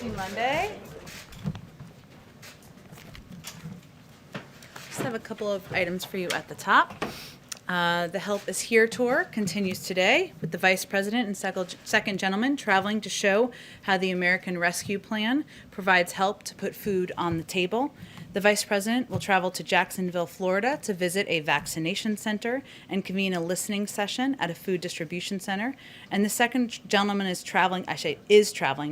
Happy Monday. Just have a couple of items for you at the top. The Help is Here tour continues today with the Vice President and Second Gentleman traveling to show how the American Rescue Plan provides help to put food on the table. The Vice President will travel to Jacksonville, Florida to visit a vaccination center and convene a listening session at a food distribution center. And the Second Gentleman is traveling,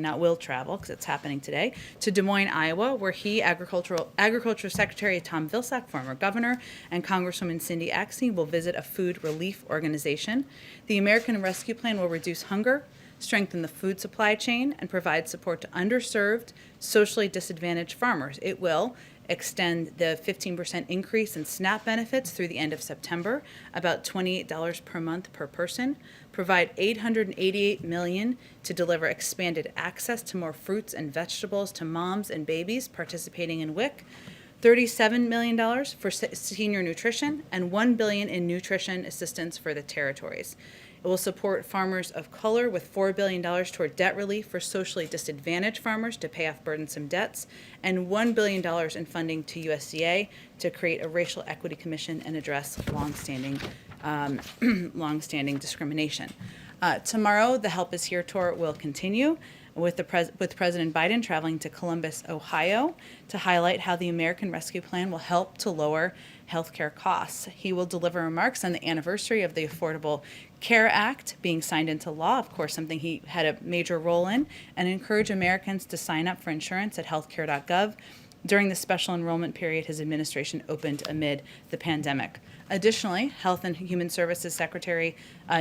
not will travel because it's happening today, to Des Moines, Iowa, where Agriculture Secretary Tom Vilsack, former governor, and Congresswoman Cindy Axne will visit a food relief organization. The American Rescue Plan will reduce hunger, strengthen the food supply chain, and provide support to underserved, socially disadvantaged farmers. It will extend the 15% increase in SNAP benefits through the end of September, about $28 per month per person, provide $888 million to deliver expanded access to more fruits and vegetables to moms and babies participating in WIC, $37 million for senior nutrition, and $1 billion in nutrition assistance for the territories. It will support farmers of color with $4 billion toward debt relief for socially disadvantaged farmers to pay off burdensome debts, and $1 billion in funding to USDA to create a racial equity commission and address longstanding discrimination. Tomorrow, the Help is Here tour will continue with President Biden traveling to Columbus, Ohio, to highlight how the American Rescue Plan will help to lower healthcare costs. He will deliver remarks on the anniversary of the Affordable Care Act being signed into law, of course, something he had a major role in, and encourage Americans to sign up for insurance at healthcare.gov during the special enrollment period his administration opened amid the pandemic. Additionally, Health and Human Services Secretary,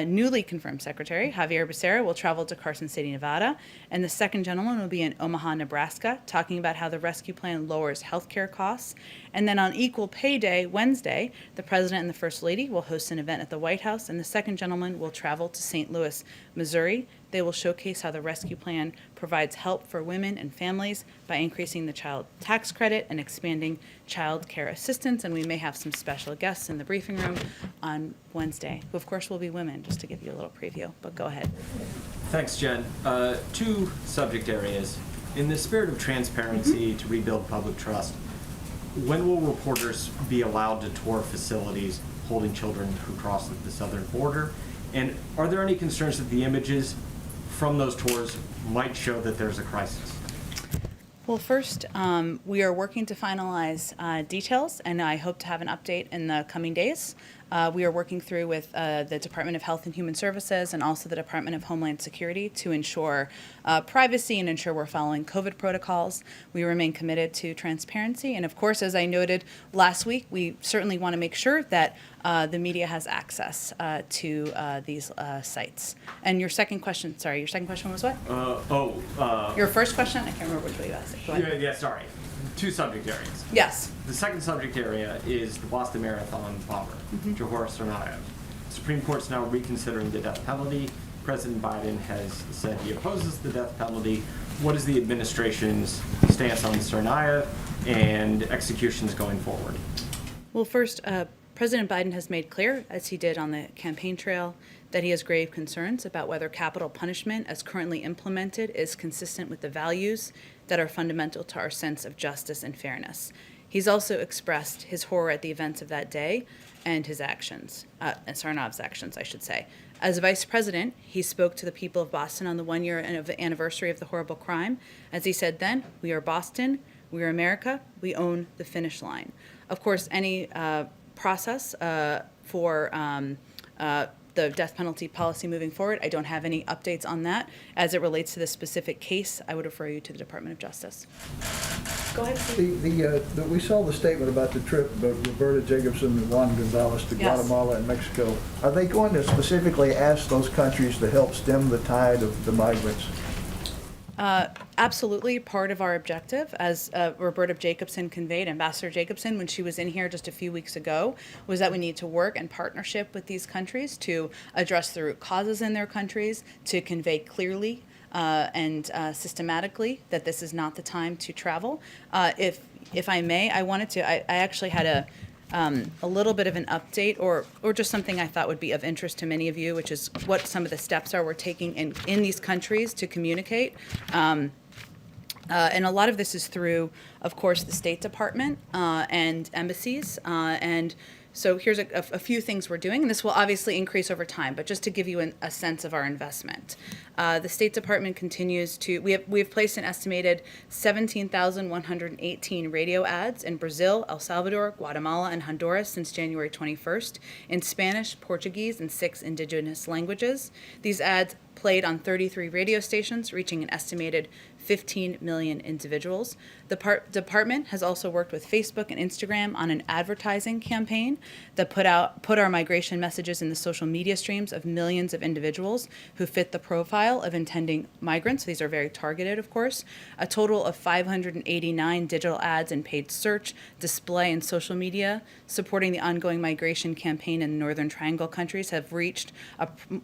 newly confirmed Secretary Javier Becerra will travel to Carson City, Nevada, and the Second Gentleman will be in Omaha, Nebraska, talking about how the rescue plan lowers healthcare costs. And then on Equal Pay Day, Wednesday, the President and the First Lady will host an event at the White House, and the Second Gentleman will travel to St. Louis, Missouri. They will showcase how the rescue plan provides help for women and families by increasing the child tax credit and expanding child care assistance. And we may have some special guests in the briefing room on Wednesday, who of course will be women, just to give you a little preview, but go ahead. Thanks, Jen. Two subject areas. In the spirit of transparency to rebuild public trust, when will reporters be allowed to tour facilities holding children who cross the southern border? And are there any concerns that the images from those tours might show that there's a crisis? Well, first, we are working to finalize details, and I hope to have an update in the coming days. We are working through with the Department of Health and Human Services and also the Department of Homeland Security to ensure privacy and ensure we're following COVID protocols. We remain committed to transparency. And of course, as I noted last week, we certainly want to make sure that the media has access to these sites. And your second question was what? Your first question? I can't remember which way you asked it. Go ahead. Yeah, sorry. Two subject areas. Yes. The second subject area is the Boston Marathon bomber, Johor Tsarnaev. The Supreme Court's now reconsidering the death penalty. President Biden has said he opposes the death penalty. What is the administration's stance on Tsarnaev and executions going forward? Well, first, President Biden has made clear, as he did on the campaign trail, that he has grave concerns about whether capital punishment as currently implemented is consistent with the values that are fundamental to our sense of justice and fairness. He's also expressed his horror at the events of that day and his actions, Tsarnaev's actions, I should say. As vice president, he spoke to the people of Boston on the 1 year anniversary of the horrible crime. As he said then, we are Boston, we are America, we own the finish line. Of course, any process for the death penalty policy moving forward, I don't have any updates on that. As it relates to this specific case, I would refer you to the Department of Justice. Go ahead, Steve. We saw the statement about the trip of Roberta Jacobson and Juan Gonzalez to Guatemala and Mexico. Are they going to specifically ask those countries to help stem the tide of the migrants? Absolutely part of our objective, as Roberta Jacobson conveyed, Ambassador Jacobson, when she was in here just a few weeks ago, was that we need to work in partnership with these countries to address the root causes in their countries, to convey clearly and systematically that this is not the time to travel. If I may, I actually had a little bit of an update or just something I thought would be of interest to many of you, which is what some of the steps are we're taking in these countries to communicate. And a lot of this is through, of course, the State Department and embassies. And so here's a few things we're doing, and this will obviously increase over time, but just to give you a sense of our investment. The State Department continues to, we have placed an estimated 17,118 radio ads in Brazil, El Salvador, Guatemala, and Honduras since January 21st in Spanish, Portuguese, and 6 indigenous languages. These ads played on 33 radio stations, reaching an estimated 15 million individuals. The department has also worked with Facebook and Instagram on an advertising campaign that put our migration messages in the social media streams of millions of individuals who fit the profile of intending migrants. These are very targeted, of course. A total of 589 digital ads in paid search, display, and social media supporting the ongoing migration campaign in the Northern Triangle countries have reached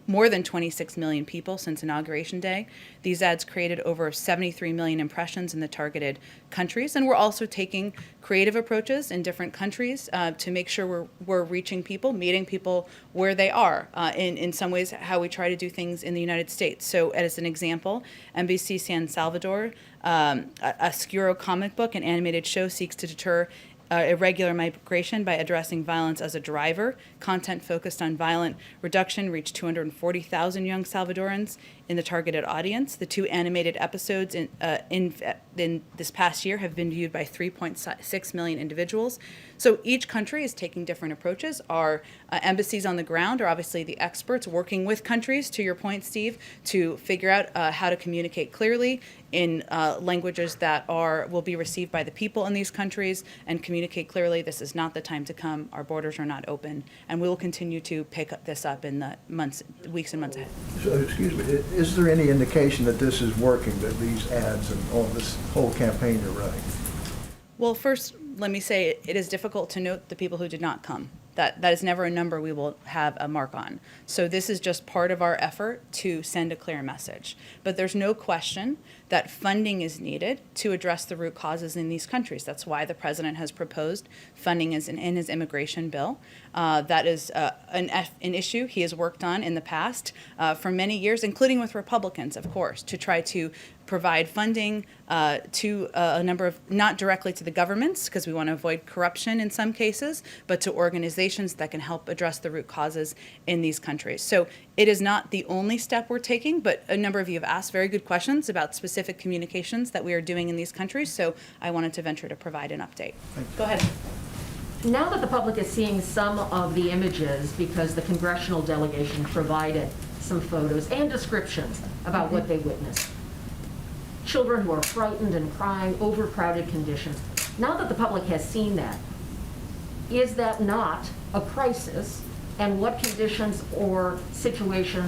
more than 26 million people since Inauguration Day. These ads created over 73 million impressions in the targeted countries, and we're also taking creative approaches in different countries to make sure we're reaching people, meeting people where they are, in some ways how we try to do things in the United States. So as an example, NBC San Salvador, a Scuro comic book and animated show seeks to deter irregular migration by addressing violence as a driver. Content focused on violent reduction reached 240,000 young Salvadorans in the targeted audience. The 2 animated episodes in this past year have been viewed by 3.6 million individuals. So each country is taking different approaches. Our embassies on the ground are obviously the experts working with countries, to your point, Steve, to figure out how to communicate clearly in languages that will be received by the people in these countries, and communicate clearly this is not the time to come, our borders are not open, and we will continue to pick this up in the weeks and months ahead. So, excuse me, is there any indication that this is working, that these ads and all this whole campaign you're running? Well, first, let me say it is difficult to note the people who did not come. That is never a number we will have a mark on. So this is just part of our effort to send a clear message. But there's no question that funding is needed to address the root causes in these countries. That's why the president has proposed funding in his immigration bill. That is an issue he has worked on in the past for many years, including with Republicans, of course, to try to provide funding to a number of, not directly to the governments, because we want to avoid corruption in some cases, but to organizations that can help address the root causes in these countries. So it is not the only step we're taking, but a number of you have asked very good questions about specific communications that we are doing in these countries, so I wanted to venture to provide an update. Go ahead. Now that the public is seeing some of the images, because the congressional delegation provided some photos and descriptions about what they witnessed, children who are frightened and crying, overcrowded conditions. Now that the public has seen that, is that not a crisis? And what conditions or situation,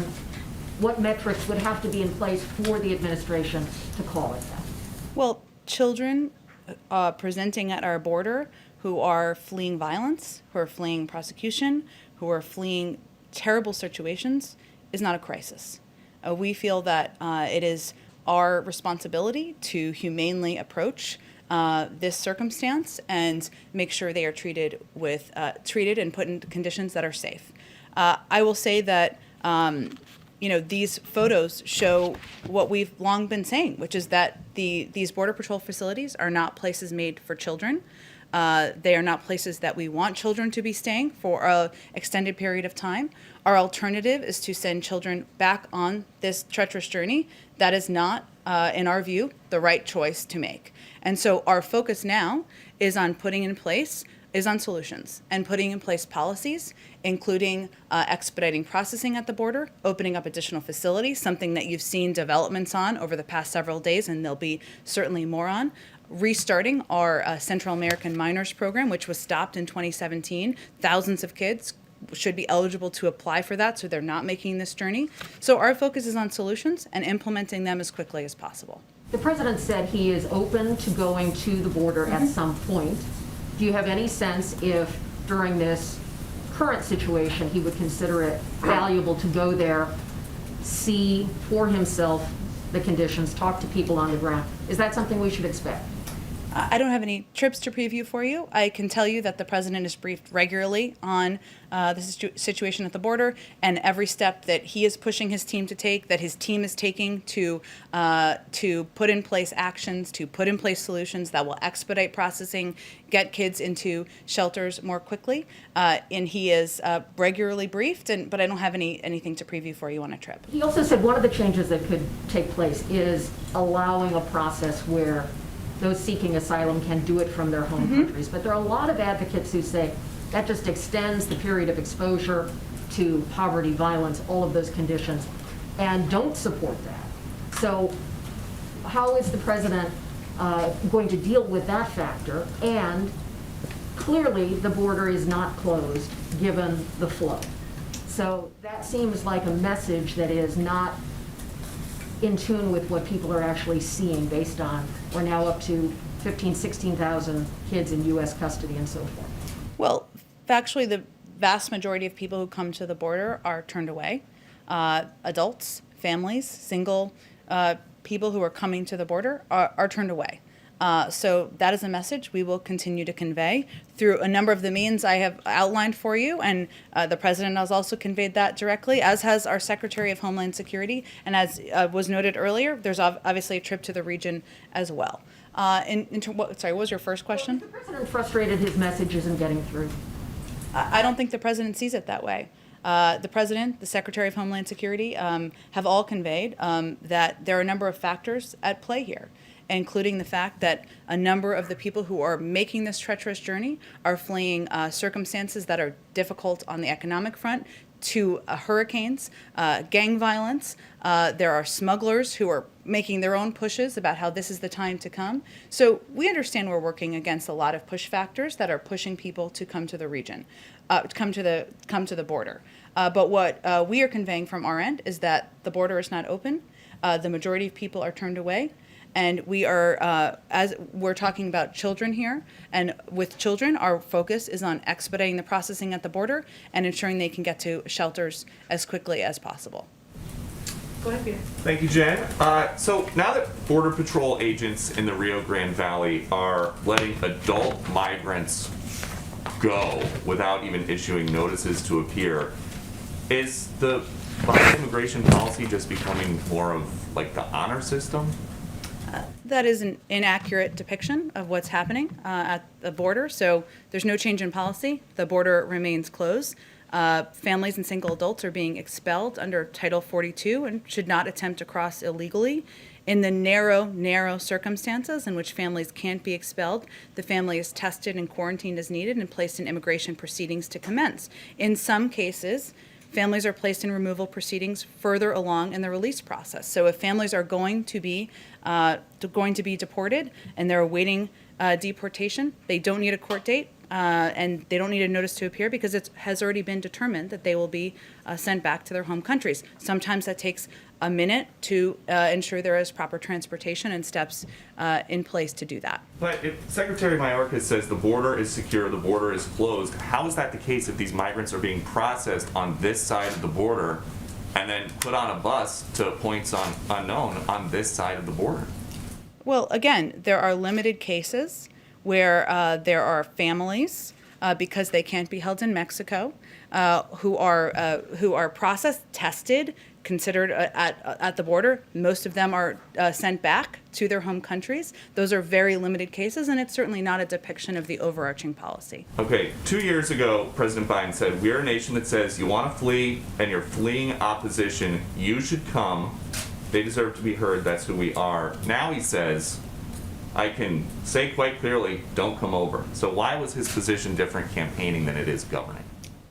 what metrics would have to be in place for the administration to call it that? Well, children presenting at our border who are fleeing violence, who are fleeing prosecution, who are fleeing terrible situations is not a crisis. We feel that it is our responsibility to humanely approach this circumstance and make sure they are treated and put in conditions that are safe. I will say that these photos show what we've long been saying, which is that these Border Patrol facilities are not places made for children. They are not places that we want children to be staying for an extended period of time. Our alternative is to send children back on this treacherous journey. That is not, in our view, the right choice to make. And so our focus now is on solutions and putting in place policies, including expediting processing at the border, opening up additional facilities, something that you've seen developments on over the past several days, and there'll be certainly more on. Restarting our Central American Minors Program, which was stopped in 2017. Thousands of kids should be eligible to apply for that, so they're not making this journey. So our focus is on solutions and implementing them as quickly as possible. The president said he is open to going to the border at some point. Do you have any sense if during this current situation he would consider it valuable to go there, see for himself the conditions, talk to people on the ground? Is that something we should expect? I don't have any trips to preview for you. I can tell you that the president is briefed regularly on the situation at the border and every step that he is pushing his team to take, that his team is taking to put in place actions, to put in place solutions that will expedite processing, get kids into shelters more quickly. And he is regularly briefed, but I don't have anything to preview for you on a trip. He also said one of the changes that could take place is allowing a process where those seeking asylum can do it from their home countries. But there are a lot of advocates who say that just extends the period of exposure to poverty, violence, all of those conditions, and don't support that. So how is the president going to deal with that factor? And clearly, the border is not closed, given the flow. So that seems like a message that is not in tune with what people are actually seeing based on, we're now up to 15, 16,000 kids in U.S. custody and so forth. Well, factually, the vast majority of people who come to the border are turned away. Adults, families, single people who are coming to the border are turned away. So that is a message we will continue to convey through a number of the means I have outlined for you, and the president has also conveyed that directly, as has our Secretary of Homeland Security, and as was noted earlier, there's obviously a trip to the region as well. What was your first question? Well, is the president frustrated his message isn't getting through? I don't think the president sees it that way. The president, the Secretary of Homeland Security have all conveyed that there are a number of factors at play here, including the fact that a number of the people who are making this treacherous journey are fleeing circumstances that are difficult on the economic front, to hurricanes, gang violence. There are smugglers who are making their own pushes about how this is the time to come. So we understand we're working against a lot of push factors that are pushing people to come to the region, come to the border. But what we are conveying from our end is that the border is not open. The majority of people are turned away. And we are, as we're talking about children here, and with children, our focus is on expediting the processing at the border and ensuring they can get to shelters as quickly as possible. Go ahead, Peter. Thank you, Jen. So now that Border Patrol agents in the Rio Grande Valley are letting adult migrants go without even issuing notices to appear, is the Biden immigration policy just becoming more of like the honor system? That is an inaccurate depiction of what's happening at the border. So there's no change in policy. The border remains closed. Families and single adults are being expelled under Title 42 and should not attempt to cross illegally. In the narrow circumstances in which families can't be expelled, the family is tested and quarantined as needed and placed in immigration proceedings to commence. In some cases, families are placed in removal proceedings further along in the release process. So if families are going to be deported and they're awaiting deportation, they don't need a court date and they don't need a notice to appear because it has already been determined that they will be sent back to their home countries. Sometimes that takes a minute to ensure there is proper transportation and steps in place to do that. But if Secretary Mayorkas says the border is secure, the border is closed, how is that the case if these migrants are being processed on this side of the border and then put on a bus to points unknown on this side of the border? Well, again, there are limited cases where there are families, because they can't be held in Mexico, who are processed, tested, considered at the border. Most of them are sent back to their home countries. Those are very limited cases, and it's certainly not a depiction of the overarching policy. Okay, 2 years ago, President Biden said, we're a nation that says you want to flee and you're fleeing opposition, you should come. They deserve to be heard, that's who we are. Now he says, I can say quite clearly, don't come over. So why was his position different campaigning than it is governing?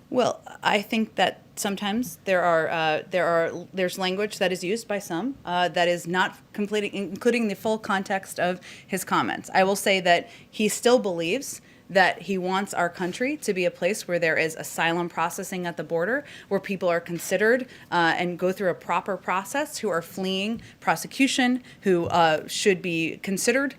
Well, I think that sometimes there's language that is used by some that is not including the full context of his comments. I will say that he still believes that he wants our country to be a place where there is asylum processing at the border, where people are considered and go through a proper process, who are fleeing prosecution, who should be considered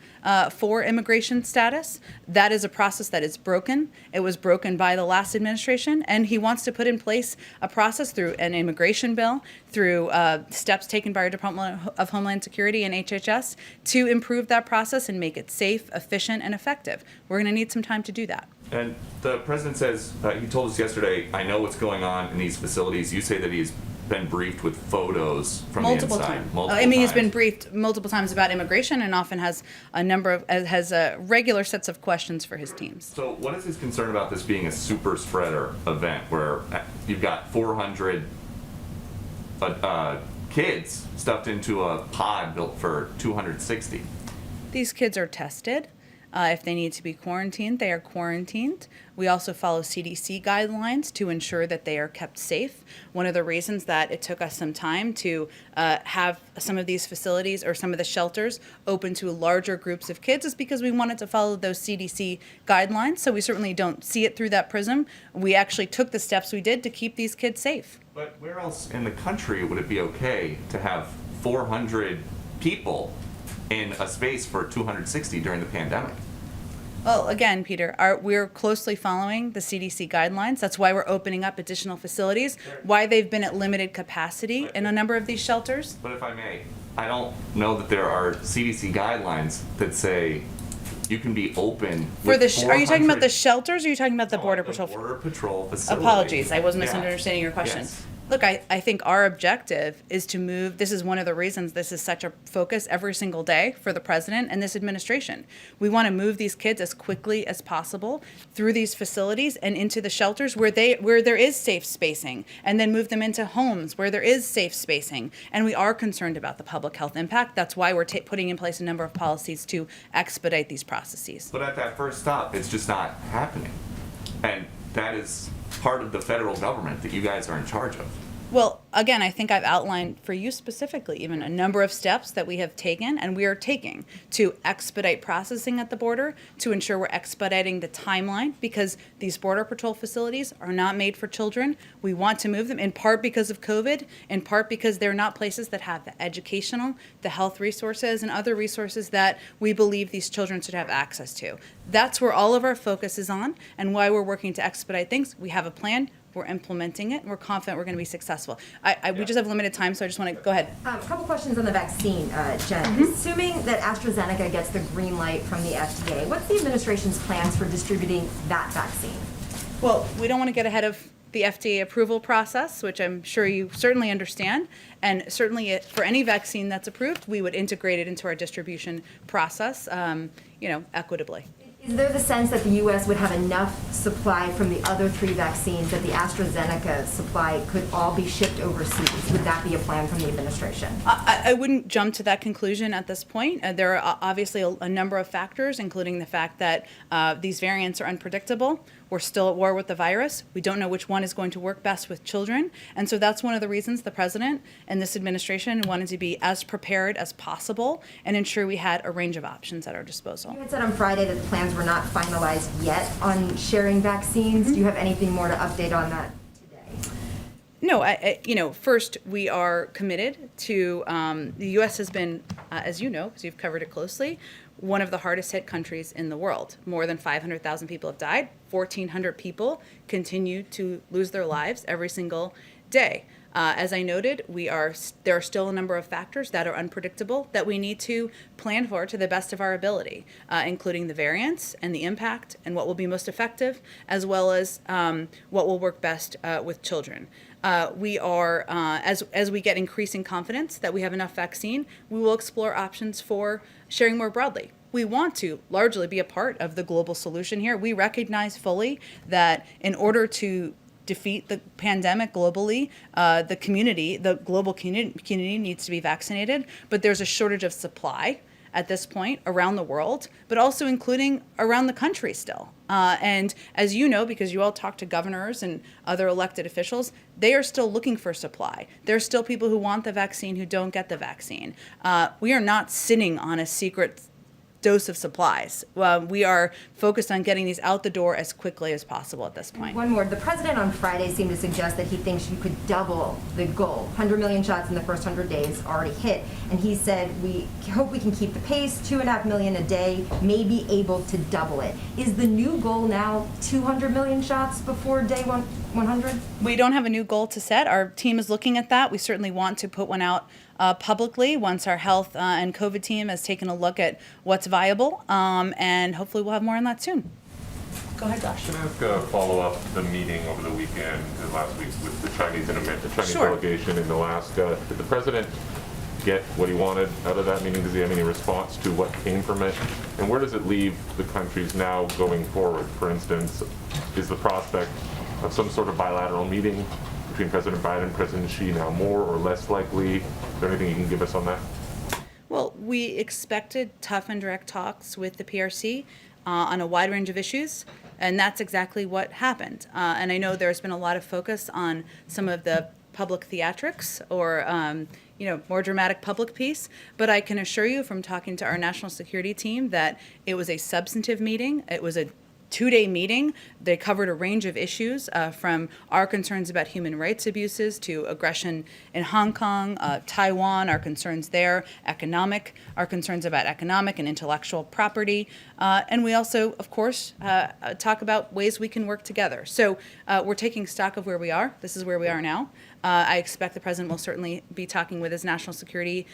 for immigration status. That is a process that is broken. It was broken by the last administration, and he wants to put in place a process through an immigration bill, through steps taken by our Department of Homeland Security and HHS to improve that process and make it safe, efficient, and effective. We're going to need some time to do that. And the president says, he told us yesterday, I know what's going on in these facilities. You say that he's been briefed with photos from the inside. He's been briefed multiple times about immigration, and often has a number of regular sets of questions for his teams. So what is his concern about this being a super spreader event where you've got 400 kids stuffed into a pod built for 260? These kids are tested. If they need to be quarantined, they are quarantined. We also follow CDC guidelines to ensure that they are kept safe. One of the reasons that it took us some time to have some of these facilities or some of the shelters open to larger groups of kids is because we wanted to follow those CDC guidelines. So we certainly don't see it through that prism. We actually took the steps we did to keep these kids safe. But where else in the country would it be okay to have 400 people in a space for 260 during the pandemic? Well, again, Peter, we're closely following the CDC guidelines. That's why we're opening up additional facilities, why they've been at limited capacity in a number of these shelters. But if I may, I don't know that there are CDC guidelines that say you can be open with Are you talking about the shelters, or are you talking about the Border Patrol? Border Patrol facility. Apologies, I wasn't Yeah. misunderstanding your question. Yes. Look, I think our objective is to move. This is one of the reasons this is such a focus every single day for the president and this administration. We want to move these kids as quickly as possible through these facilities and into the shelters where there is safe spacing, and then move them into homes where there is safe spacing. And we are concerned about the public health impact. That's why we're putting in place a number of policies to expedite these processes. But at that first stop, it's just not happening. And that is part of the federal government that you guys are in charge of. Well, again, I think I've outlined for you specifically even a number of steps that we have taken and we are taking to expedite processing at the border, to ensure we're expediting the timeline, because these Border Patrol facilities are not made for children. We want to move them in part because of COVID, in part because they're not places that have the educational, the health resources, and other resources that we believe these children should have access to. That's where all of our focus is on, and why we're working to expedite things. We have a plan. We're implementing it, and we're confident we're going to be successful. We just have limited time, so I just want to go ahead. A couple questions on the vaccine, Jen. Assuming that AstraZeneca gets the green light from the FDA, what's the administration's plans for distributing that vaccine? Well, we don't want to get ahead of the FDA approval process, which I'm sure you certainly understand. And certainly for any vaccine that's approved, we would integrate it into our distribution process, equitably. Is there the sense that the U.S. would have enough supply from the other 3 vaccines that the AstraZeneca supply could all be shipped overseas? Would that be a plan from the administration? I wouldn't jump to that conclusion at this point. There are obviously a number of factors, including the fact that these variants are unpredictable. We're still at war with the virus. We don't know which one is going to work best with children. And so that's one of the reasons the president and this administration wanted to be as prepared as possible and ensure we had a range of options at our disposal. You had said on Friday that the plans were not finalized yet on sharing vaccines. Do you have anything more to update on that today? No, first, we are committed to, the U.S. has been, as you know, because you've covered it closely, one of the hardest hit countries in the world. More than 500,000 people have died. 1,400 people continue to lose their lives every single day. As I noted, there are still a number of factors that are unpredictable that we need to plan for to the best of our ability, including the variants and the impact and what will be most effective, as well as what will work best with children. We are, as we get increasing confidence that we have enough vaccine, we will explore options for sharing more broadly. We want to largely be a part of the global solution here. We recognize fully that in order to defeat the pandemic globally, the global community needs to be vaccinated, but there's a shortage of supply at this point around the world, but also including around the country still. And as you know, because you all talk to governors and other elected officials, they are still looking for supply. There are still people who want the vaccine who don't get the vaccine. We are not sitting on a secret dose of supplies. We are focused on getting these out the door as quickly as possible at this point. One more. The president on Friday seemed to suggest that he thinks you could double the goal. 100 million shots in the first 100 days already hit. And he said, we hope we can keep the pace, 2.5 million a day, maybe able to double it. Is the new goal now 200 million shots before day 100? We don't have a new goal to set. Our team is looking at that. We certainly want to put one out publicly once our health and COVID team has taken a look at what's viable, and hopefully we'll have more on that soon. Go ahead, Josh. Can I ask a follow-up the meeting over the weekend last week with the Chinese Sure. delegation in Alaska? Did the president get what he wanted out of that meeting? Does he have any response to what came from it? And where does it leave the countries now going forward? For instance, is the prospect of some sort of bilateral meeting between President Biden and President Xi now more or less likely? Is there anything you can give us on that? Well, we expected tough and direct talks with the PRC on a wide range of issues, and that's exactly what happened. And I know there's been a lot of focus on some of the public theatrics or more dramatic public piece, but I can assure you from talking to our national security team that it was a substantive meeting. It was a 2-day meeting. They covered a range of issues from our concerns about human rights abuses to aggression in Hong Kong, Taiwan, our concerns there, our concerns about economic and intellectual property. And we also, of course, talk about ways we can work together. So we're taking stock of where we are. This is where we are now. I expect the president will certainly be talking with his national security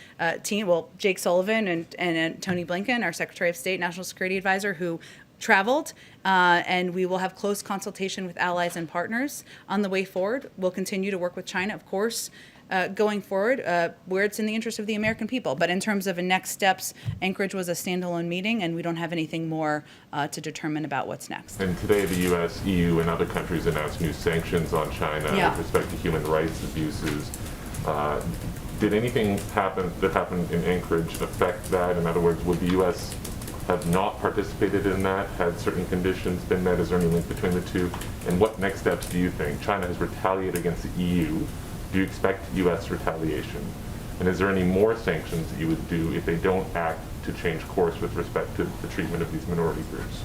team, Jake Sullivan and Tony Blinken, our Secretary of State, National Security Advisor, who traveled, and we will have close consultation with allies and partners on the way forward. We'll continue to work with China, of course, going forward, where it's in the interest of the American people. But in terms of next steps, Anchorage was a standalone meeting, and we don't have anything more to determine about what's next. And today the U.S., EU, and other countries announced new sanctions on China with respect to human rights abuses. Did anything happen that happened in Anchorage affect that? In other words, would the U.S. have not participated in that had certain conditions been met? Is there any link between the two? And what next steps do you think? China has retaliated against the EU. Do you expect U.S. retaliation? And is there any more sanctions that you would do if they don't act to change course with respect to the treatment of these minority groups?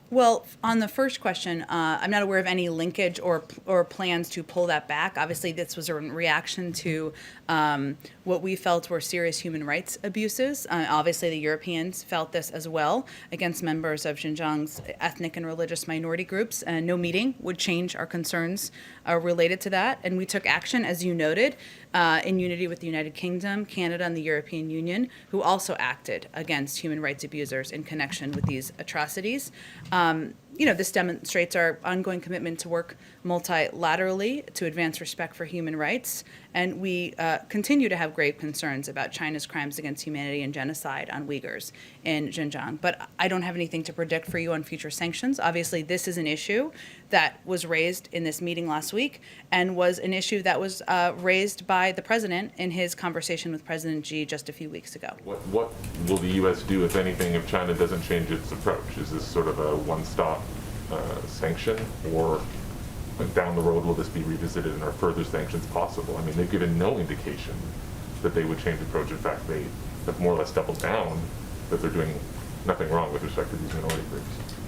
Well, on the first question, I'm not aware of any linkage or plans to pull that back. Obviously, this was a reaction to what we felt were serious human rights abuses. Obviously, the Europeans felt this as well against members of Xinjiang's ethnic and religious minority groups. No meeting would change our concerns related to that. And we took action, as you noted, in unity with the United Kingdom, Canada, and the European Union, who also acted against human rights abusers in connection with these atrocities. This demonstrates our ongoing commitment to work multilaterally to advance respect for human rights. And we continue to have grave concerns about China's crimes against humanity and genocide on Uyghurs in Xinjiang. But I don't have anything to predict for you on future sanctions. Obviously, this is an issue that was raised in this meeting last week and was an issue that was raised by the president in his conversation with President Xi just a few weeks ago. What will the U.S. do, if anything, if China doesn't change its approach? Is this sort of a one-stop sanction, or down the road will this be revisited and are further sanctions possible? I mean, they've given no indication that they would change approach. In fact, they have more or less doubled down that they're doing nothing wrong with respect to these minority groups.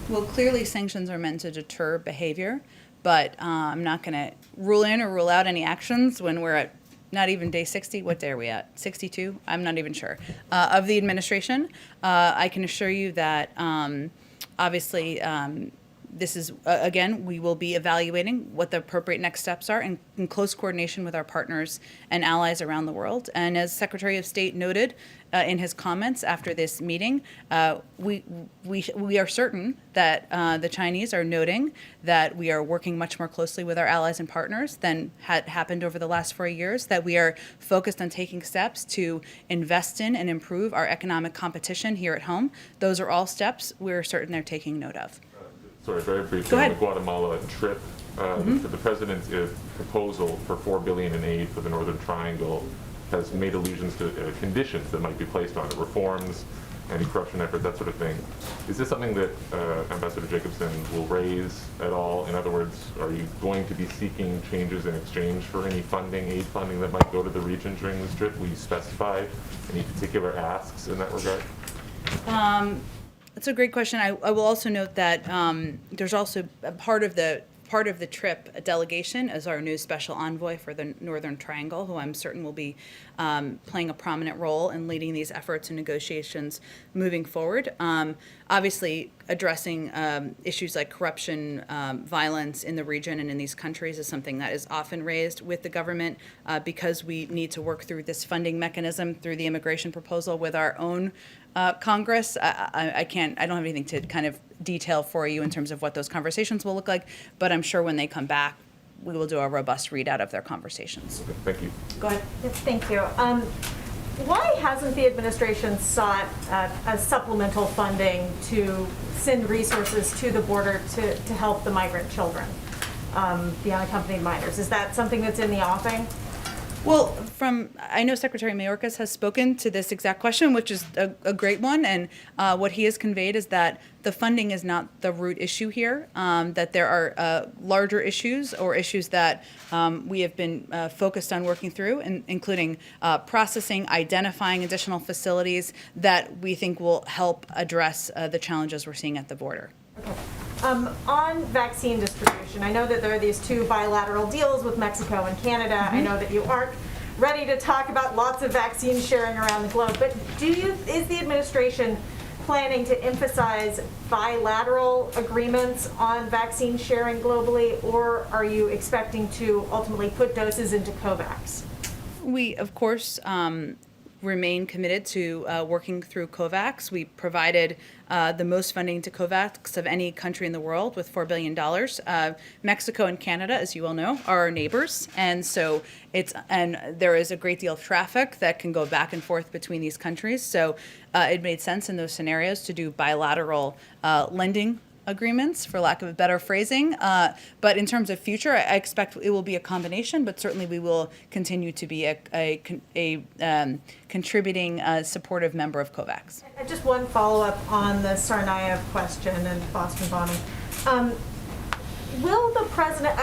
Well, clearly sanctions are meant to deter behavior, but I'm not going to rule in or rule out any actions when we're at not even day 60. What day are we at? 62? I'm not even sure. Of the administration. I can assure you that obviously this is, again, we will be evaluating what the appropriate next steps are in close coordination with our partners and allies around the world. And as Secretary of State noted in his comments after this meeting, we are certain that the Chinese are noting that we are working much more closely with our allies and partners than had happened over the last 4 years, that we are focused on taking steps to invest in and improve our economic competition here at home. Those are all steps we're certain they're taking note of. Sorry, very briefly, Go on ahead. the Guatemala trip, the president's proposal for $4 billion in aid for the Northern Triangle has made allusions to conditions that might be placed on it, reforms, anti-corruption efforts, that sort of thing. Is this something that Ambassador Jacobson will raise at all? In other words, are you going to be seeking changes in exchange for any funding, aid funding that might go to the region during this trip? Will you specify any particular asks in that regard? That's a great question. I will also note that there's also a part of the trip, a delegation, as our new special envoy for the Northern Triangle, who I'm certain will be playing a prominent role in leading these efforts and negotiations moving forward. Obviously, addressing issues like corruption, violence in the region and in these countries is something that is often raised with the government because we need to work through this funding mechanism through the immigration proposal with our own Congress. I don't have anything to kind of detail for you in terms of what those conversations will look like, but I'm sure when they come back, we will do a robust readout of their conversations. Okay, thank you. Go ahead. Yes, thank you. Why hasn't the administration sought a supplemental funding to send resources to the border to help the migrant children, the unaccompanied minors? Is that something that's in the offing? Well, I know Secretary Mayorkas has spoken to this exact question, which is a great one, and what he has conveyed is that the funding is not the root issue here, that there are larger issues or issues that we have been focused on working through, including processing, identifying additional facilities that we think will help address the challenges we're seeing at the border. Okay. On vaccine distribution, I know that there are these two bilateral deals with Mexico and Canada. I know that you aren't ready to talk about lots of vaccine sharing around the globe, but is the administration planning to emphasize bilateral agreements on vaccine sharing globally, or are you expecting to ultimately put doses into COVAX? We, of course, remain committed to working through COVAX. We provided the most funding to COVAX of any country in the world with $4 billion. Mexico and Canada, as you all know, are our neighbors. And so there is a great deal of traffic that can go back and forth between these countries. So it made sense in those scenarios to do bilateral lending agreements, for lack of a better phrasing. But in terms of future, I expect it will be a combination, but certainly we will continue to be a contributing, supportive member of COVAX. Just one follow-up on the Tsarnaev question and Boston bombing. Will the president,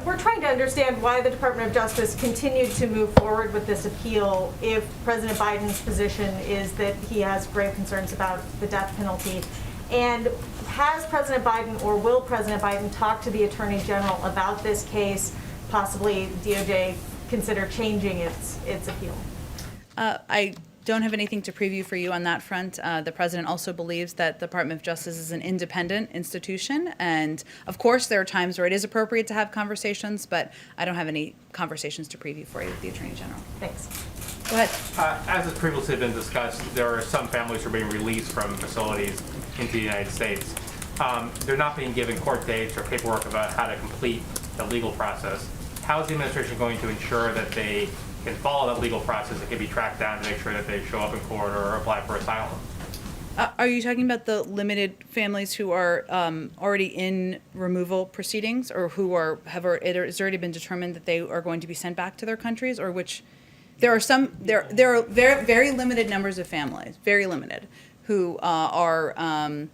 we're trying to understand why the Department of Justice continued to move forward with this appeal if President Biden's position is that he has grave concerns about the death penalty. And has President Biden or will President Biden talk to the Attorney General about this case, possibly DOJ consider changing its appeal? I don't have anything to preview for you on that front. The president also believes that the Department of Justice is an independent institution. And of course, there are times where it is appropriate to have conversations, but I don't have any conversations to preview for you with the Attorney General. Thanks. Go ahead. As has previously been discussed, there are some families who are being released from facilities into the United States. They're not being given court dates or paperwork about how to complete the legal process. How is the administration going to ensure that they can follow that legal process and can be tracked down to make sure that they show up in court or apply for asylum? Are you talking about the limited families who are already in removal proceedings, or who it's already been determined that they are going to be sent back to their countries, or which? There are very, very limited numbers of families, very limited, who are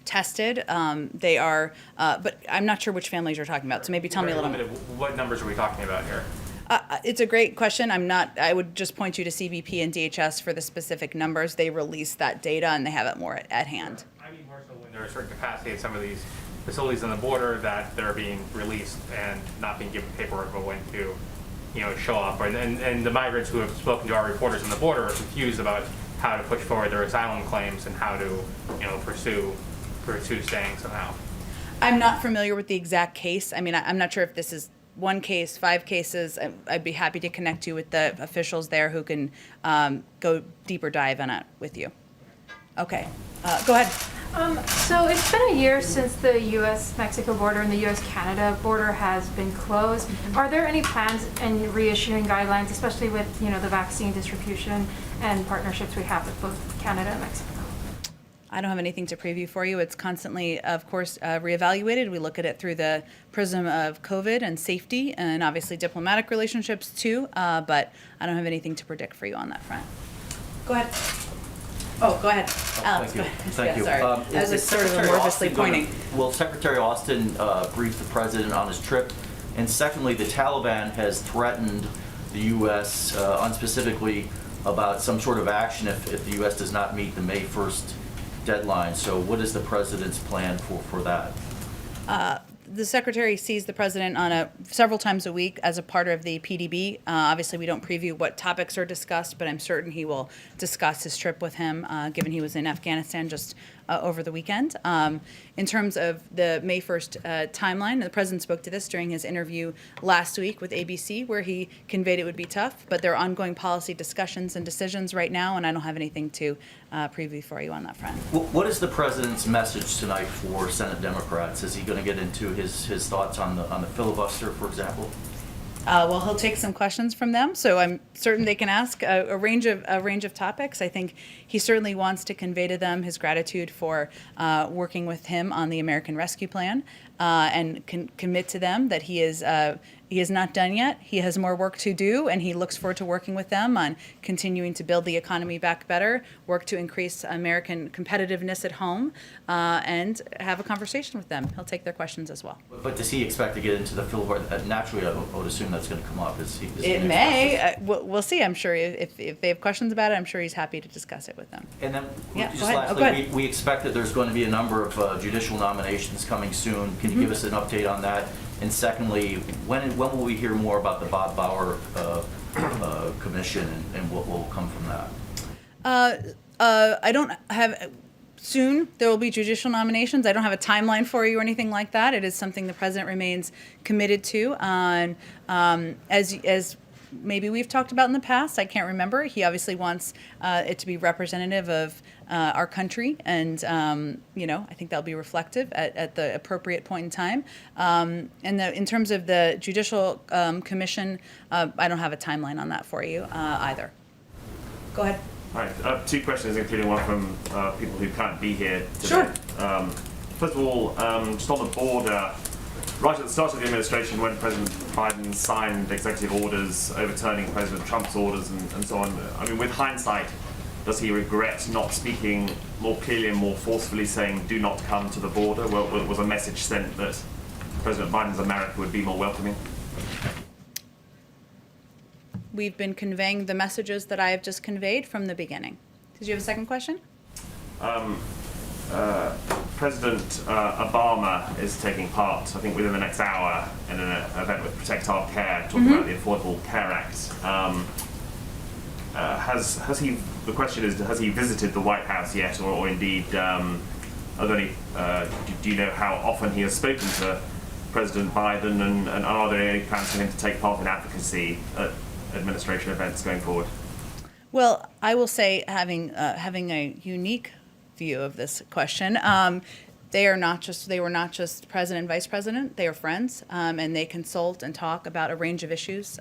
tested. They are, but I'm not sure which families you're talking about. So maybe tell me a little bit. What numbers are we talking about here? It's a great question. I would just point you to CBP and DHS for the specific numbers. They release that data and they have it more at hand. I mean more so when there are certain capacity at some of these facilities on the border that they're being released and not being given paperwork about when to, show up. And the migrants who have spoken to our reporters on the border are confused about how to push forward their asylum claims and how to, pursue staying somehow. I'm not familiar with the exact case. I mean, I'm not sure if this is one case, 5 cases. I'd be happy to connect you with the officials there who can go deeper dive on it with you. Okay, go ahead. So it's been a year since the U.S.-Mexico border and the U.S.-Canada border has been closed. Are there any plans in reissuing guidelines, especially with the vaccine distribution and partnerships we have with both Canada and Mexico? I don't have anything to preview for you. It's constantly, of course, reevaluated. We look at it through the prism of COVID and safety and obviously diplomatic relationships too, but I don't have anything to predict for you on that front. Go ahead. Oh, go ahead. Alex, go ahead. Thank you. Sorry. I was sort of amorphously pointing. Will Secretary Austin brief the president on his trip? And secondly, the Taliban has threatened the U.S. unspecifically about some sort of action if the U.S. does not meet the May 1st deadline. So what is the president's plan for that? The secretary sees the president on several times a week as a part of the PDB. Obviously, we don't preview what topics are discussed, but I'm certain he will discuss his trip with him, given he was in Afghanistan just over the weekend. In terms of the May 1st timeline, the president spoke to this during his interview last week with ABC, where he conveyed it would be tough, but there are ongoing policy discussions and decisions right now, and I don't have anything to preview for you on that front. What is the president's message tonight for Senate Democrats? Is he going to get into his thoughts on the filibuster, for example? Well, he'll take some questions from them, so I'm certain they can ask a range of topics. I think he certainly wants to convey to them his gratitude for working with him on the American Rescue Plan, and commit to them that he is not done yet. He has more work to do, and he looks forward to working with them on continuing to build the economy back better, work to increase American competitiveness at home, and have a conversation with them. He'll take their questions as well. But does he expect to get into the filibuster? Naturally, I would assume that's going to come up. It may. We'll see. I'm sure if they have questions about it, I'm sure he's happy to discuss it with them. And then, Yeah, just go ahead. lastly, Go ahead. we expect that there's going to be a number of judicial nominations coming soon. Can you give us an update on that? And secondly, when will we hear more about the Bob Bauer commission and what will come from that? I don't have. Soon there will be judicial nominations. I don't have a timeline for you or anything like that. It is something the president remains committed to. As maybe we've talked about in the past, I can't remember. He obviously wants it to be representative of our country, and I think that'll be reflective at the appropriate point in time. And in terms of the judicial commission, I don't have a timeline on that for you either. Go ahead. All right, two questions, including one from people who can't be here today. Sure. First of all, just on the border, right at the start of the administration, when President Biden signed executive orders overturning President Trump's orders and so on, I mean, with hindsight, does he regret not speaking more clearly and more forcefully, saying, do not come to the border? Well, was a message sent that President Biden's America would be more welcoming? We've been conveying the messages that I have just conveyed from the beginning. Did you have a second question? President Obama is taking part, I think, within the next hour in an event with Protect Our Care, talking about the Affordable Care Act. Has he? The question is, has he visited the White House yet, or indeed, are there any? Do you know how often he has spoken to President Biden, and are there any plans for him to take part in advocacy at administration events going forward? Well, I will say, having a unique view of this question, they were not just president and vice president. They are friends, and they consult and talk about a range of issues.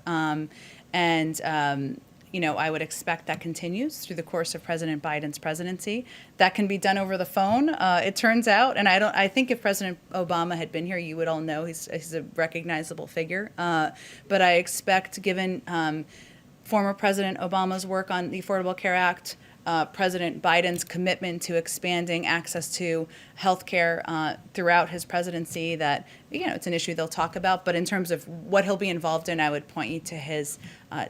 I would expect that continues through the course of President Biden's presidency. That can be done over the phone, it turns out. And I think if President Obama had been here, you would all know he's a recognizable figure. But I expect, given former President Obama's work on the Affordable Care Act, President Biden's commitment to expanding access to health care throughout his presidency, that it's an issue they'll talk about. But in terms of what he'll be involved in, I would point you to his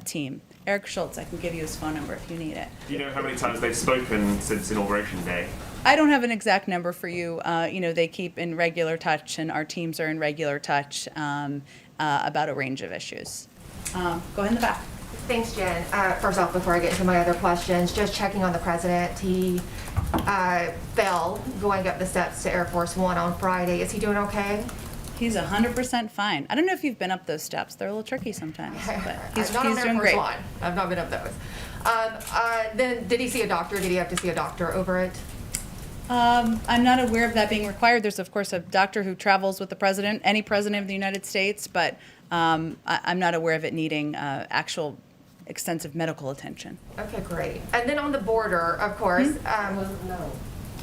team. Eric Schultz, I can give you his phone number if you need it. Do you know how many times they've spoken since Inauguration Day? I don't have an exact number for you. They keep in regular touch, and our teams are in regular touch about a range of issues. Go ahead in the back. Thanks, Jen. First off, before I get into my other questions, just checking on the president. He fell going up the steps to Air Force One on Friday. Is he doing okay? He's 100% fine. I don't know if you've been up those steps. They're a little tricky sometimes, but he's not on Air doing Force great. One. I've not been up those. Then, did he see a doctor? Did he have to see a doctor over it? I'm not aware of that being required. There's, of course, a doctor who travels with the president, any president of the United States, but I'm not aware of it needing actual extensive medical attention. Okay, great. And then on the border, of course.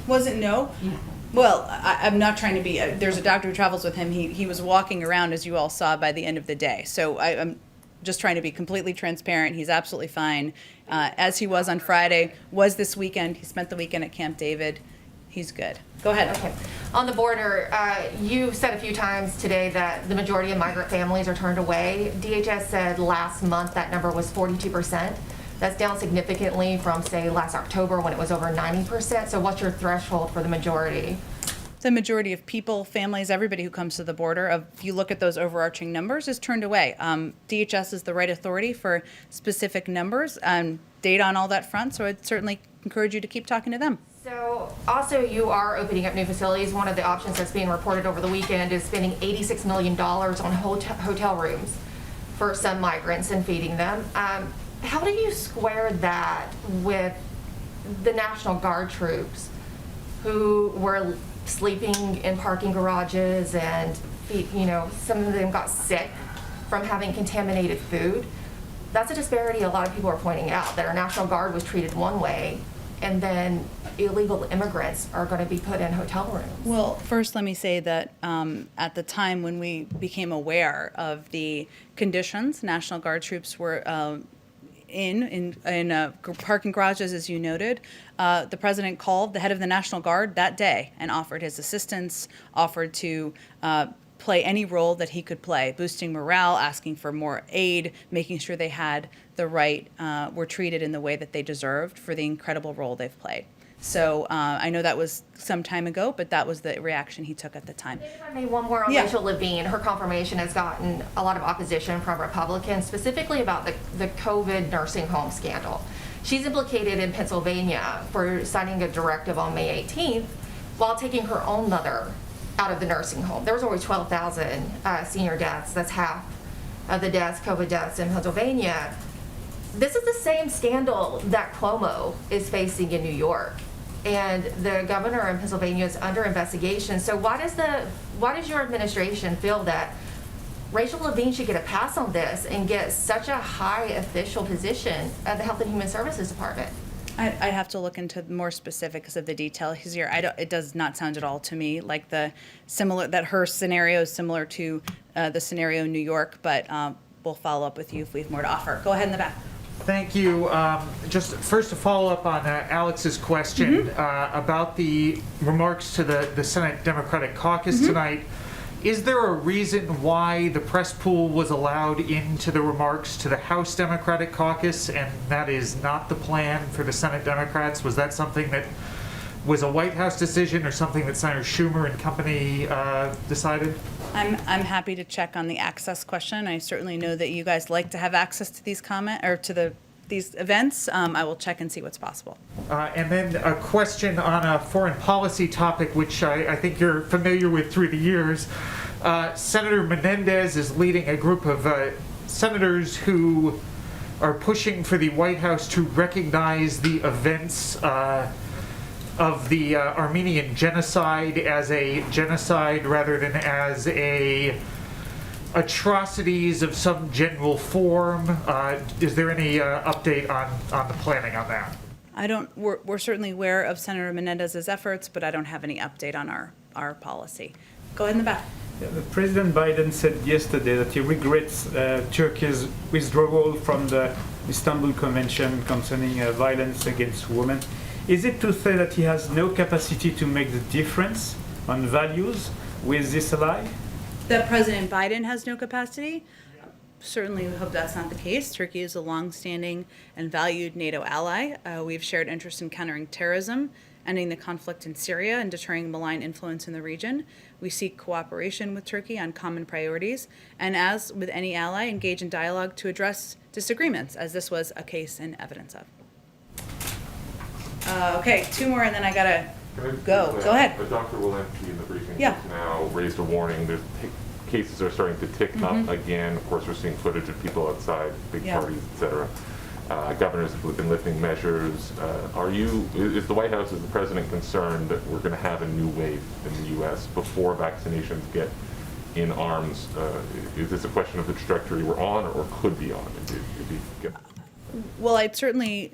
Was it no? Yeah. Well, I'm not trying to be, there's a doctor who travels with him. He was walking around, as you all saw, by the end of the day. So I'm just trying to be completely transparent. He's absolutely fine, as he was on Friday, was this weekend. He spent the weekend at Camp David. He's good. Go ahead. Okay. On the border, you've said a few times today that the majority of migrant families are turned away. DHS said last month that number was 42%. That's down significantly from, say, last October when it was over 90%. So what's your threshold for the majority? The majority of people, families, everybody who comes to the border, if you look at those overarching numbers, is turned away. DHS is the right authority for specific numbers and data on all that front, so I'd certainly encourage you to keep talking to them. So also you are opening up new facilities. One of the options that's being reported over the weekend is spending $86 million on hotel rooms for some migrants and feeding them. How do you square that with the National Guard troops who were sleeping in parking garages and, some of them got sick from having contaminated food? That's a disparity a lot of people are pointing out, that our National Guard was treated one way and then illegal immigrants are going to be put in hotel rooms. Well, first, let me say that at the time when we became aware of the conditions, National Guard troops were in parking garages, as you noted. The president called the head of the National Guard that day and offered his assistance, offered to play any role that he could play, boosting morale, asking for more aid, making sure they had the right, were treated in the way that they deserved for the incredible role they've played. So I know that was some time ago, but that was the reaction he took at the time. If I may, one more on Rachel Levine. Her confirmation has gotten a lot of opposition from Republicans, specifically about the COVID nursing home scandal. She's implicated in Pennsylvania for signing a directive on May 18th while taking her own mother out of the nursing home. There was over 12,000 senior deaths. That's half of the deaths, COVID deaths in Pennsylvania. This is the same scandal that Cuomo is facing in New York. And the governor in Pennsylvania is under investigation. So why does your administration feel that Rachel Levine should get a pass on this and get such a high official position at the Health and Human Services Department? I'd have to look into more specifics of the details here. It does not sound at all to me like that her scenario is similar to the scenario in New York, but we'll follow up with you if we have more to offer. Go ahead in the back. Thank you. Just first to follow up on Alex's question about the remarks to the Senate Democratic Caucus tonight. Is there a reason why the press pool was allowed into the remarks to the House Democratic Caucus and that is not the plan for the Senate Democrats? Was that something that was a White House decision or something that Senator Schumer and company decided? I'm happy to check on the access question. I certainly know that you guys like to have access to these these events. I will check and see what's possible. And then a question on a foreign policy topic, which I think you're familiar with through the years. Senator Menendez is leading a group of senators who are pushing for the White House to recognize the events of the Armenian genocide as a genocide rather than as atrocities of some general form. Is there any update on the planning on that? We're certainly aware of Senator Menendez's efforts, but I don't have any update on our policy. Go ahead in the back. Yeah, President Biden said yesterday that he regrets Turkey's withdrawal from the Istanbul Convention concerning violence against women. Is it to say that he has no capacity to make the difference on values with this ally? That President Biden has no capacity? Certainly, we hope that's not the case. Turkey is a long-standing and valued NATO ally. We have shared interest in countering terrorism, ending the conflict in Syria, and deterring malign influence in the region. We seek cooperation with Turkey on common priorities, and as with any ally, engage in dialogue to address disagreements, as this was a case and evidence of. Okay, two more, and then I gotta go. Go ahead. Dr. Walensky in the briefing Yeah. just now raised a warning that cases are starting to tick up again. Of course, we're seeing footage of people outside, big parties, et cetera. Governors have been lifting measures. Is the White House, is the president concerned that we're going to have a new wave in the U.S. before vaccinations get in arms? Is this a question of the trajectory we're on or could be on? Well, I'd certainly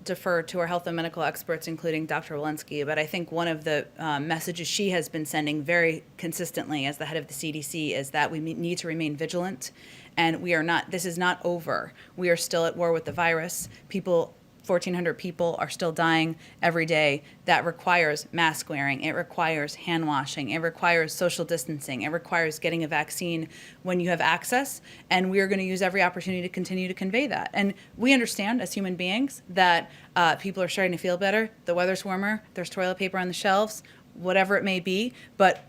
defer to our health and medical experts, including Dr. Walensky, but I think one of the messages she has been sending very consistently as the head of the CDC is that we need to remain vigilant, and this is not over. We are still at war with the virus. People 1,400 people are still dying every day. That requires mask wearing. It requires hand washing. It requires social distancing. It requires getting a vaccine when you have access. And we are going to use every opportunity to continue to convey that. And we understand as human beings that people are starting to feel better. The weather's warmer. There's toilet paper on the shelves, whatever it may be, but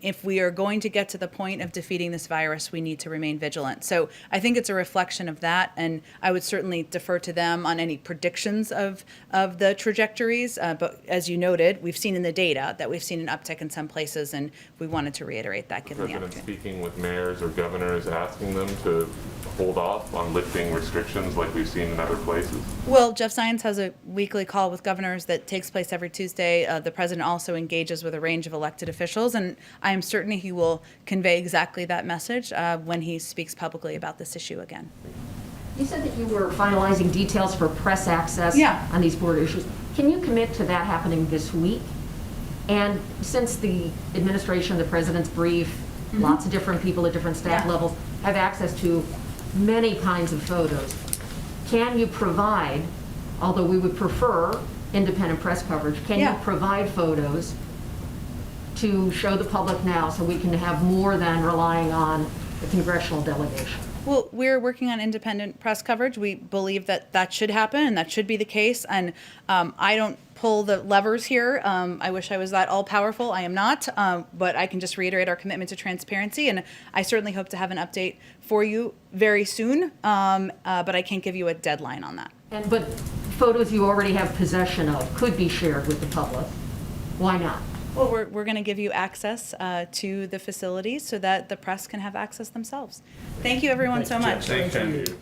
if we are going to get to the point of defeating this virus, we need to remain vigilant. So I think it's a reflection of that, and I would certainly defer to them on any predictions of the trajectories, but as you noted, we've seen in the data that we've seen an uptick in some places, and we wanted to reiterate that given the President opportunity. speaking with mayors or governors, asking them to hold off on lifting restrictions like we've seen in other places? Well, Jeff Zients has a weekly call with governors that takes place every Tuesday. The president also engages with a range of elected officials, and I am certain he will convey exactly that message when he speaks publicly about this issue again. You said that you were finalizing details for press access on these border issues. Can you commit to that happening this week? And since the administration, the president's brief, lots of different people at different staff levels have access to many kinds of photos, can you provide, although we would prefer independent press coverage, can you provide photos to show the public now so we can have more than relying on the congressional delegation? Well, we're working on independent press coverage. We believe that that should happen and that should be the case. And I don't pull the levers here. I wish I was that all-powerful. I am not. But I can just reiterate our commitment to transparency. And I certainly hope to have an update for you very soon. But I can't give you a deadline on that. But photos you already have possession of could be shared with the public. Why not? Well, we're going to give you access to the facilities so that the press can have access themselves. Thank you, everyone, so much. Thank you.